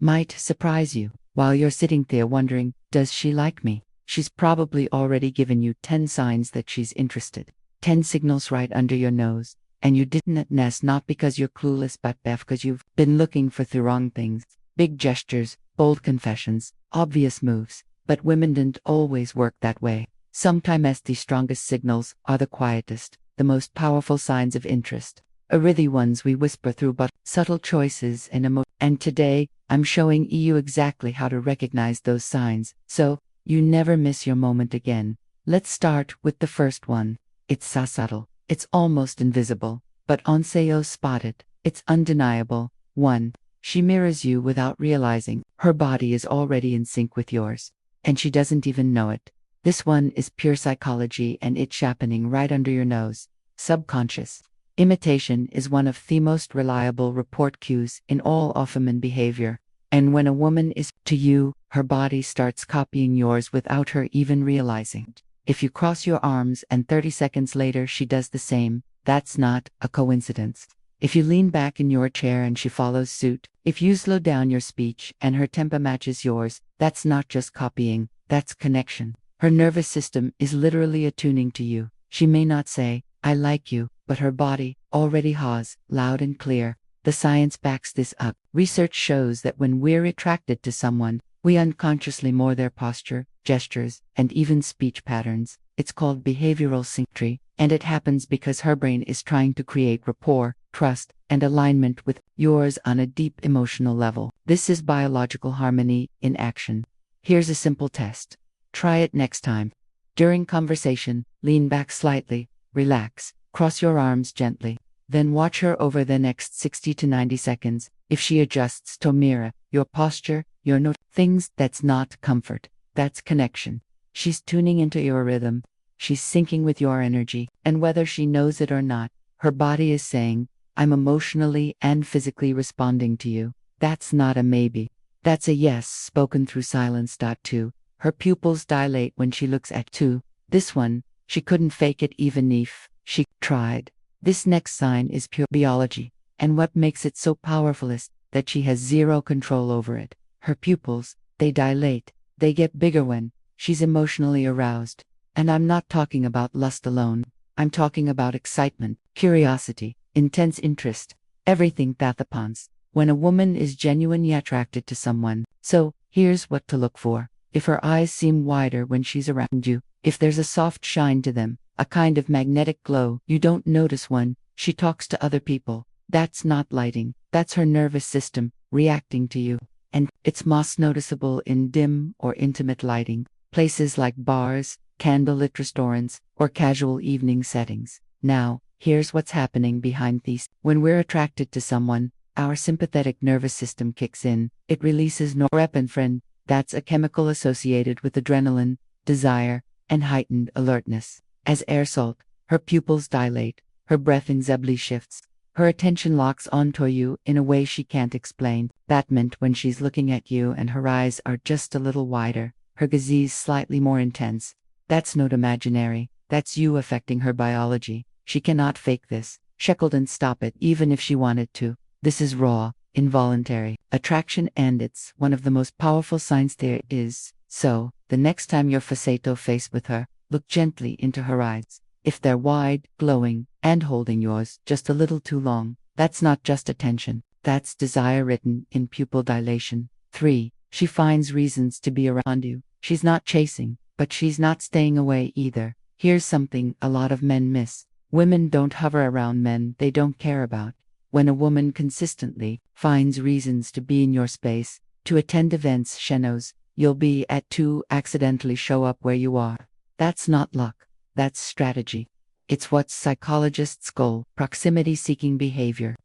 might surprise you. While you're sitting there wondering, does she like me? She's probably already given you 10 signs that she's interested. 10 signals right under your nose. And you didn't nest not because you're clueless but because you've been looking for the wrong things. Big gestures, bold confessions, obvious moves. But women didn't always work that way. Sometimes the strongest signals are the quietest, the most powerful signs of interest. Are the ones we whisper through but subtle choices and emotions. And today, I'm showing you exactly how to recognize those signs, so you never miss your moment again. Let's start with the first one. It's so subtle. It's almost invisible. But once you spot it, it's undeniable. 1. She mirrors you without realizing. Her body is already in sync with yours. And she doesn't even know it. This one is pure psychology and it's happening right under your nose. Subconscious. Imitation is one of the most reliable report cues in all of human behavior. And when a woman is to you, her body starts copying yours without her even realizing. If you cross your arms and 30 seconds later she does the same, that's not a coincidence. If you lean back in your chair and she follows suit, if you slow down your speech and her tempo matches yours, that's not just copying, that's connection. Her nervous system is literally attuning to you. She may not say, I like you, but her body already has, loud and clear. The science backs this up. Research shows that when we're attracted to someone, we unconsciously mirror their posture, gestures, and even speech patterns. It's called behavioral symmetry, and it happens because her brain is trying to create rapport, trust, and alignment with yours on a deep emotional level. This is biological harmony in action. Here's a simple test. Try it next time. During conversation, lean back slightly, relax, cross your arms gently. Then watch her over the next 60 to 90 seconds. If she adjusts to mirror your posture, your note, things, that's not comfort, that's connection. She's tuning into your rhythm. She's syncing with your energy. And whether she knows it or not, her body is saying, I'm emotionally and physically responding to you. That's not a maybe. That's a yes spoken through silence. 2. Her pupils dilate when she looks at you. This one, she couldn't fake it even if she tried. This next sign is pure biology, and what makes it so powerful is that she has zero control over it. Her pupils, they dilate, they get bigger when she's emotionally aroused. And I'm not talking about lust alone. I'm talking about excitement, curiosity, intense interest, everything that happens when a woman is genuinely attracted to someone. So, here's what to look for. If her eyes seem wider when she's around you, if there's a soft shine to them, a kind of magnetic glow you don't notice when she talks to other people, that's not lighting, that's her nervous system reacting to you. And it's most noticeable in dim or intimate lighting, places like bars, candlelit restaurants, or casual evening settings. Now, here's what's happening behind these. When we're attracted to someone, our sympathetic nervous system kicks in. It releases norepinephrine, that's a chemical associated with adrenaline, desire, and heightened alertness. As air salt, her pupils dilate, her breath insensibly shifts, her attention locks onto you in a way she can't explain. That meant when she's looking at you and her eyes are just a little wider, her gaze slightly more intense. That's not imaginary, that's you affecting her biology. She cannot fake this. She couldn't stop it even if she wanted to. This is raw, involuntary attraction, and it's one of the most powerful signs there is. So, the next time you're face with her, look gently into her eyes. If they're wide, glowing, and holding yours just a little too long, that's not just attention, that's desire written in pupil dilation. 3. She finds reasons to be around you. She's not chasing, but she's not staying away either. Here's something a lot of men miss. Women don't hover around men they don't care about. When a woman consistently finds reasons to be in your space, to attend events she knows you'll be at, to accidentally show up where you are, that's not luck, that's strategy. It's what psychologists call proximity-seeking behavior.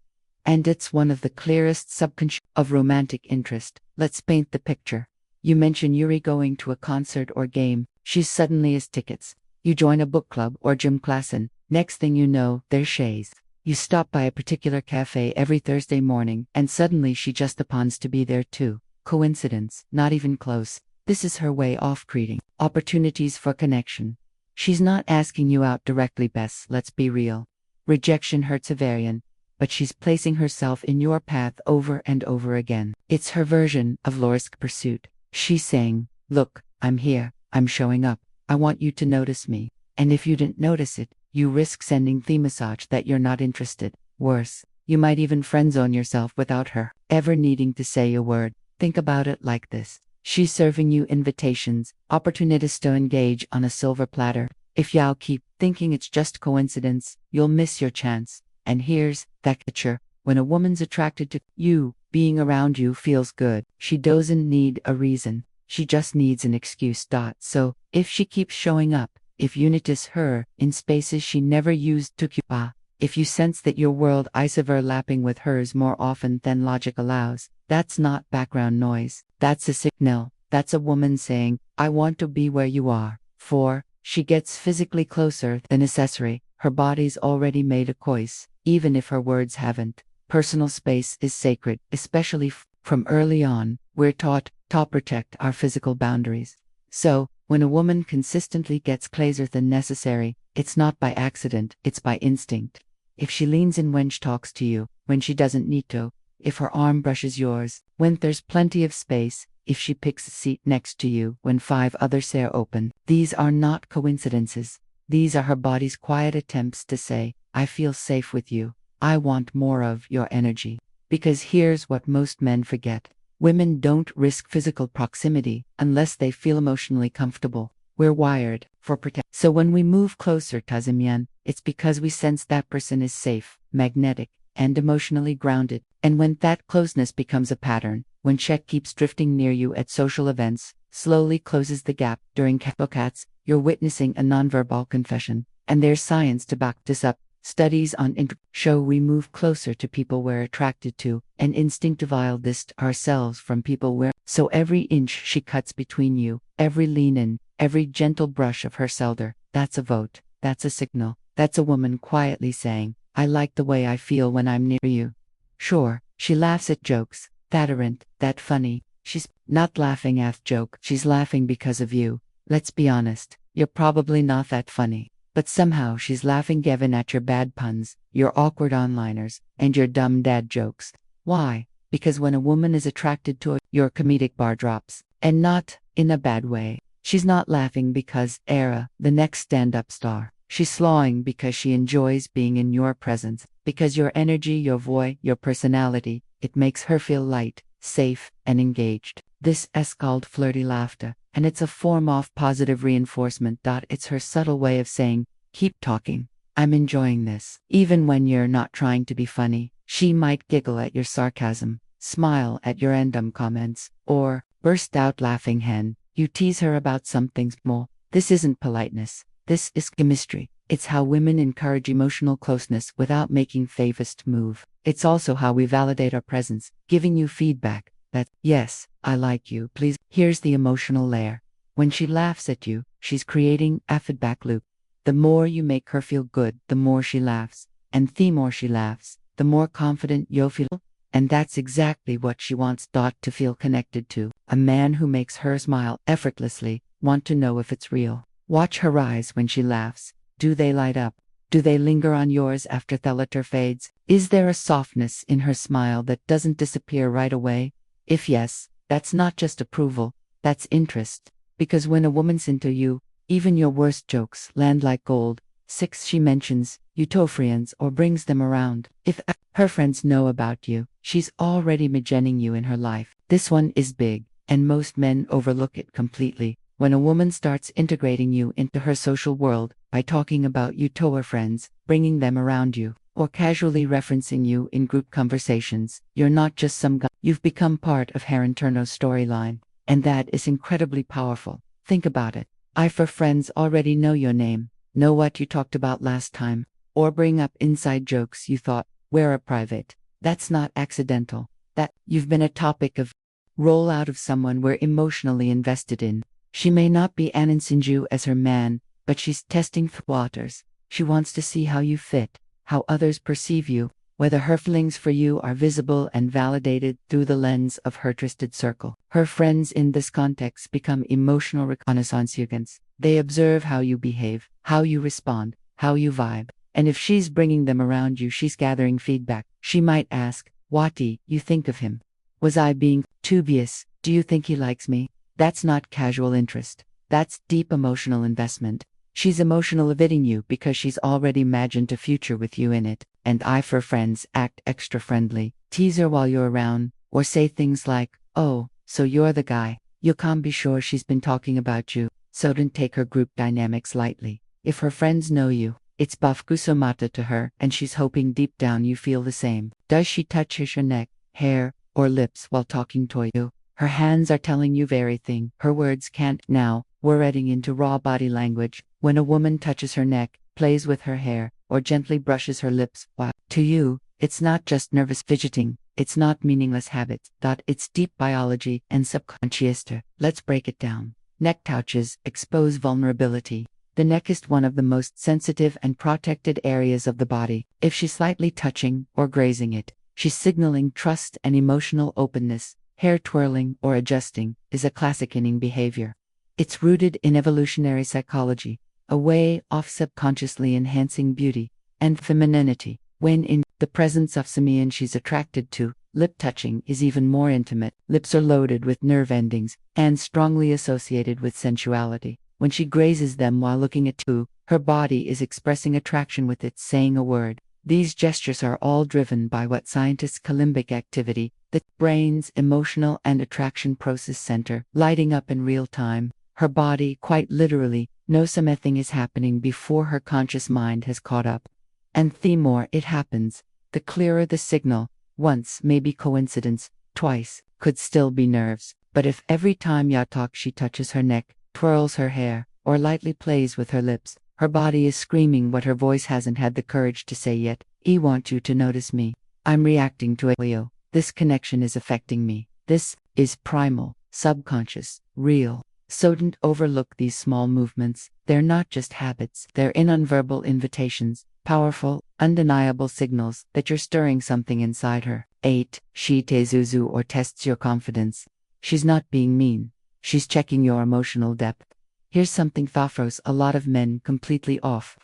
And it's one of the clearest subconscious of romantic interest. Let's paint the picture. You mention Yuri going to a concert or game, she suddenly has tickets. You join a book club or gym class and, next thing you know, there's Shays. You stop by a particular cafe every Thursday morning and suddenly she just happens to be there too. Coincidence? Not even close. This is her way of creating opportunities for connection. She's not asking you out directly, Bess, let's be real. Rejection hurts a variant, but she's placing herself in your path over and over again. It's her version of Lorisk pursuit. She's saying, look, I'm here, I'm showing up, I want you to notice me. And if you didn't notice it, you risk sending the message that you're not interested. Worse, you might even friendzone yourself without her ever needing to say a word. Think about it like this. She's serving you invitations, opportunities to engage on a silver platter. If y'all keep thinking it's just coincidence, you'll miss your chance. And here's that picture. When a woman's attracted to you, being around you feels good. She doesn't need a reason. She just needs an excuse. So, if she keeps showing up, if you notice her in spaces she never used to occupy, if you sense that your world is overlapping with hers more often than logic allows, that's not background noise. That's a signal. That's a woman saying, I want to be where you are. 4. She gets physically closer than necessary. Her body's already made a choice, even if her words haven't. Personal space is sacred, especially from early on. We're taught to protect our physical boundaries. So, when a woman consistently gets closer than necessary, it's not by accident, it's by instinct. If she leans in when she talks to you, when she doesn't need to, if her arm brushes yours, when there's plenty of space, if she picks a seat next to you when 5 others are open, these are not coincidences. These are her body's quiet attempts to say, I feel safe with you. I want more of your energy. Because here's what most men forget. Women don't risk physical proximity unless they feel emotionally comfortable. We're wired for protection. So when we move closer to Zimyan, it's because we sense that person is safe, magnetic, and emotionally grounded. And when that closeness becomes a pattern, when Chet keeps drifting near you at social events, slowly closes the gap during cats, you're witnessing a nonverbal confession. And there's science to back this up. Studies on show we move closer to people we're attracted to, and instinctively distance ourselves from people we're. So every inch she cuts between you, every lean in, every gentle brush of her shoulder, that's a vote, that's a signal, that's a woman quietly saying, I like the way I feel when I'm near you. Sure, she laughs at jokes, that aren't that funny. She's not laughing at joke, she's laughing because of you. Let's be honest, you're probably not that funny. But somehow she's laughing given at your bad puns, your awkward onliners, and your dumb dad jokes. Why? Because when a woman is attracted to your comedic bar drops, and not in a bad way. She's not laughing because the next stand-up star. She's slawing because she enjoys being in your presence, because your energy, your voice, your personality, it makes her feel light, safe, and engaged. This is called flirty laughter, and it's a form of positive reinforcement. It's her subtle way of saying, keep talking. I'm enjoying this. Even when you're not trying to be funny, she might giggle at your sarcasm, smile at your random comments, or burst out laughing hen. You tease her about something small. This isn't politeness. This is chemistry. It's how women encourage emotional closeness without making favest move. It's also how we validate our presence, giving you feedback that, yes, I like you, please. Here's the emotional layer. When she laughs at you, she's creating a feedback loop. The more you make her feel good, the more she laughs. And the more she laughs, the more confident you'll feel. And that's exactly what she wants. To feel connected to. A man who makes her smile effortlessly, want to know if it's real. Watch her eyes when she laughs. Do they light up? Do they linger on yours after the laughter fades? Is there a softness in her smile that doesn't disappear right away? If yes, that's not just approval, that's interest. Because when a woman's into you, even your worst jokes land like gold. 6. She mentions you to friends or brings them around. If her friends know about you, she's already mentioning you in her life. This one is big, and most men overlook it completely. When a woman starts integrating you into her social world by talking about you to her friends, bringing them around you, or casually referencing you in group conversations, you're not just some guy. You've become part of her internal storyline, and that is incredibly powerful. Think about it. If her friends already know your name, know what you talked about last time, or bring up inside jokes you thought were private, that's not accidental. That you've been a topic of rollout of someone we're emotionally invested in. She may not be announcing you as her man, but she's testing the waters. She wants to see how you fit, how others perceive you, whether her feelings for you are visible and validated through the lens of her trusted circle. Her friends in this context become emotional reconnaissance agents. They observe how you behave, how you respond, how you vibe. And if she's bringing them around you, she's gathering feedback. She might ask, what do you think of him? Was I being dubious? Do you think he likes me? That's not casual interest. That's deep emotional investment. She's emotional evading you because she's already imagined a future with you in it. And I, for friends, act extra friendly. Tease her while you're around, or say things like, oh, so you're the guy. You can't be sure she's been talking about you, so don't take her group dynamics lightly. If her friends know you, it's bafkusomata to her, and she's hoping deep down you feel the same. Does she touch your neck, hair, or lips while talking to you? Her hands are telling you everything. Her words can't. Now, we're heading into raw body language. When a woman touches her neck, plays with her hair, or gently brushes her lips, while to you, it's not just nervous fidgeting. It's not meaningless habits. It's deep biology and subconscious. Let's break it down. Neck touches expose vulnerability. The neck is one of the most sensitive and protected areas of the body. If she's slightly touching or grazing it, she's signaling trust and emotional openness. Hair twirling or adjusting is a classic inning behavior. It's rooted in evolutionary psychology, a way of subconsciously enhancing beauty and femininity. When in the presence of someone she's attracted to, lip touching is even more intimate. Lips are loaded with nerve endings and strongly associated with sensuality. When she grazes them while looking at you, her body is expressing attraction with it, saying a word. These gestures are all driven by what scientists call limbic activity, the brain's emotional and attraction process center, lighting up in real time. Her body, quite literally, knows something is happening before her conscious mind has caught up. And the more it happens, the clearer the signal. Once may be coincidence, twice could still be nerves. But if every time you talk she touches her neck, twirls her hair, or lightly plays with her lips, her body is screaming what her voice hasn't had the courage to say yet. I want you to notice me. I'm reacting to it. This connection is affecting me. This is primal, subconscious, real. So don't overlook these small movements. They're not just habits. They're nonverbal invitations, powerful, undeniable signals that you're stirring something inside her. 8. She tezuzu or tests your confidence. She's not being mean. She's checking your emotional depth. Here's something that throws a lot of men completely off.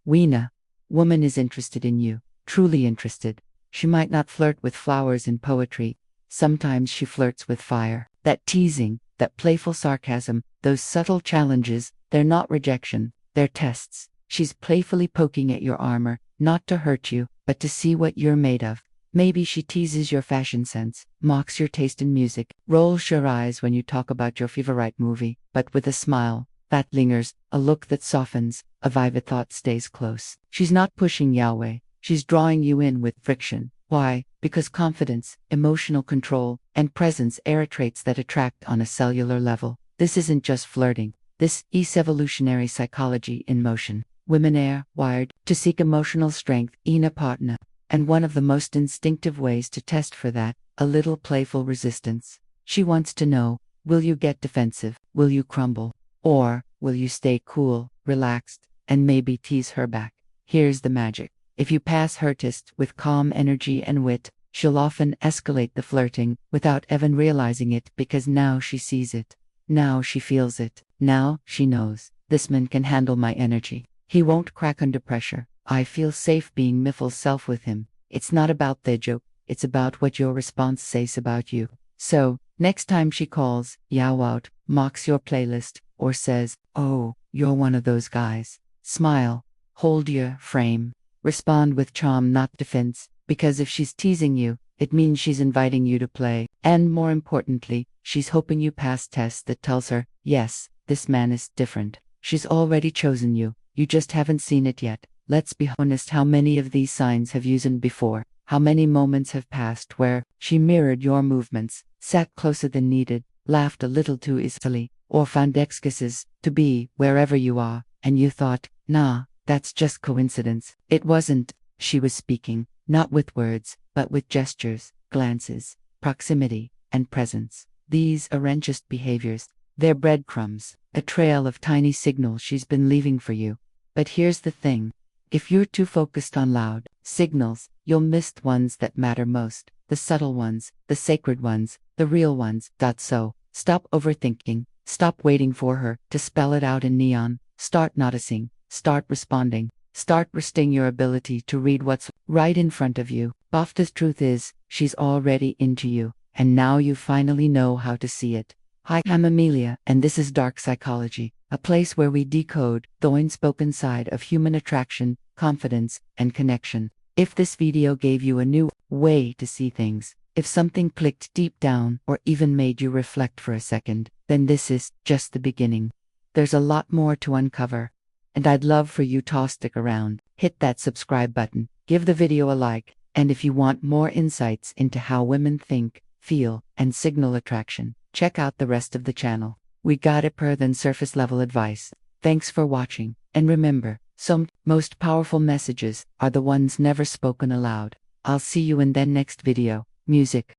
Weena. Woman is interested in you, truly interested. She might not flirt with flowers and poetry. Sometimes she flirts with fire. That teasing, that playful sarcasm, those subtle challenges, they're not rejection, they're tests. She's playfully poking at your armor, not to hurt you, but to see what you're made of. Maybe she teases your fashion sense, mocks your taste in music, rolls your eyes when you talk about your favorite movie, but with a smile that lingers, a look that softens, a vivid thought stays close. She's not pushing Yahweh, she's drawing you in with friction. Why? Because confidence, emotional control, and presence are traits that attract on a cellular level. This isn't just flirting. This is evolutionary psychology in motion. Women are wired to seek emotional strength in a partner. And one of the most instinctive ways to test for that, a little playful resistance. She wants to know, will you get defensive? Will you crumble? Or will you stay cool, relaxed, and maybe tease her back? Here's the magic. If you pass her test with calm energy and wit, she'll often escalate the flirting without even realizing it, because now she sees it. Now she feels it. Now she knows. This man can handle my energy. He won't crack under pressure. I feel safe being my full self with him. It's not about the joke. It's about what your response says about you. So, next time she calls you out, mocks your playlist, or says, oh, you're one of those guys, smile. Hold your frame. Respond with charm, not defense, because if she's teasing you, it means she's inviting you to play. And more importantly, she's hoping you pass tests that tells her, yes, this man is different. She's already chosen you. You just haven't seen it yet. Let's be honest, how many of these signs have you seen before? How many moments have passed where she mirrored your movements, sat closer than needed, laughed a little too easily, or found excuses to be wherever you are, and you thought, nah, that's just coincidence. It wasn't. She was speaking, not with words, but with gestures, glances, proximity, and presence. These aren't just behaviors. They're breadcrumbs, a trail of tiny signals she's been leaving for you. But here's the thing. If you're too focused on loud signals, you'll miss the ones that matter most. The subtle ones, the sacred ones, the real ones. So, stop overthinking. Stop waiting for her to spell it out in neon. Start noticing. Start responding. Start resting your ability to read what's right in front of you. Bafta's truth is, she's already into you, and now you finally know how to see it. Hi, I'm Amelia, and this is Dark Psychology, a place where we decode the unspoken side of human attraction, confidence, and connection. If this video gave you a new way to see things, if something clicked deep down or even made you reflect for a second, then this is just the beginning. There's a lot more to uncover, and I'd love for you to stick around. Hit that subscribe button, give the video a like, and if you want more insights into how women think, feel, and signal attraction, check out the rest of the channel. We got it per than surface level advice. Thanks for watching, and remember, some most powerful messages are the ones never spoken aloud. I'll see you in the next video. Music.